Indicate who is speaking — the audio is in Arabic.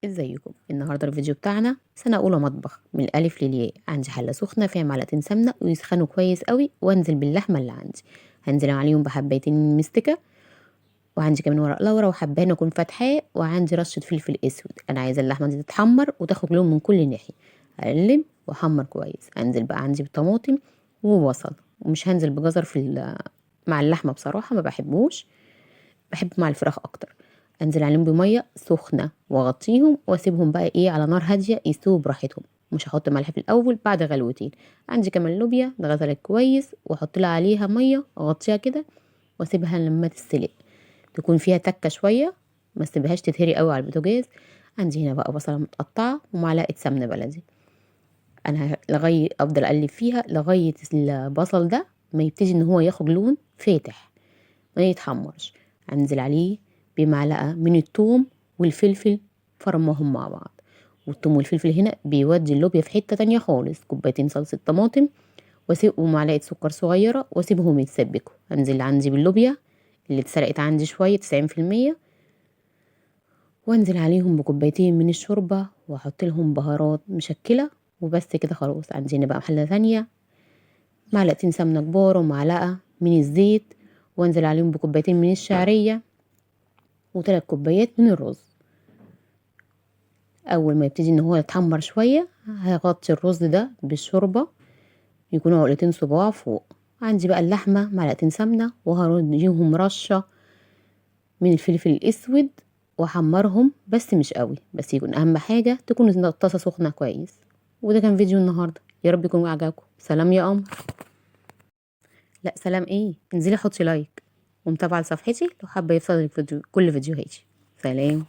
Speaker 1: ازيكم؟ النهارده الفيديو بتاعنا سنه اولى مطبخ من الالف للياء. عندي حله سخنه فيها معلقتين سمنه ويسخنوا كويس قوي، وانزل باللحمه اللي عندي. هنزل عليهم بحبايتين مستكه، وعندي كمان ورق لورا وحبهان اكون فاتحاه، وعندي رشه فلفل اسود. انا عايزه اللحمه دي تتحمر وتاخد لون من كل ناحيه. اقلب واحمر كويس. انزل بقى عندي بطماطم وبصل، ومش هنزل بجزر مع اللحمه بصراحه، ما بحبوش، بحب مع الفراخ اكتر. انزل عليهم بميه سخنه واغطيهم واسيبهم بقى على نار هاديه يستووا براحتهم. مش هحط ملح في الاول، بعد غلوتين. عندي كمان لوبيا اتغسلت كويس، واحط لها عليها ميه اغطيها كده واسيبها لما تتسلق، تكون فيها تكه شويه، ما اسيبهاش تتهري قوي على البوتاجاز. عندي هنا بقى بصله متقطعه ومعلقه سمنه بلدي. انا لغايه افضل اقلب فيها لغايه البصل ده ما يبتدي ان هو ياخد لون فاتح، ما يتحمرش. انزل عليه بمعلقه من الثوم والفلفل، فرمهم مع بعض. والثوم والفلفل هنا بيودي اللوبيا في حته تانية خالص. كوبايتين صلصه طماطم ومعلقه سكر صغيره واسيبهم يتسبكوا. انزل عندي باللوبيا اللي اتسرقت عندي شويه 90%، وانزل عليهم بكوبايتين من الشوربه واحط لهم بهارات مشكله. وبس كده خلاص. عندي هنا بقى حله ثانيه، معلقتين سمنه كبار ومعلقه من الزيت، وانزل عليهم بكوبايتين من الشعريه وثلاث كوبايات من الرز. اول ما يبتدي ان هو يتحمر شويه هغطي الرز ده بالشوربه، يكونوا عقلتين صباع فوق. عندي بقى اللحمه معلقتين سمنه وهرجيهم رشه من الفلفل الاسود واحمرهم، بس مش قوي، بس يكون اهم حاجه تكون الطاسه سخنه كويس. وده كان فيديو النهارده، يا رب يكون عجبكم. سلام يا قمر. لا سلام ايه، انزلي حطي لايك ومتابعه لصفحتي لو حابه يوصلك كل فيديوهاتي. سلام.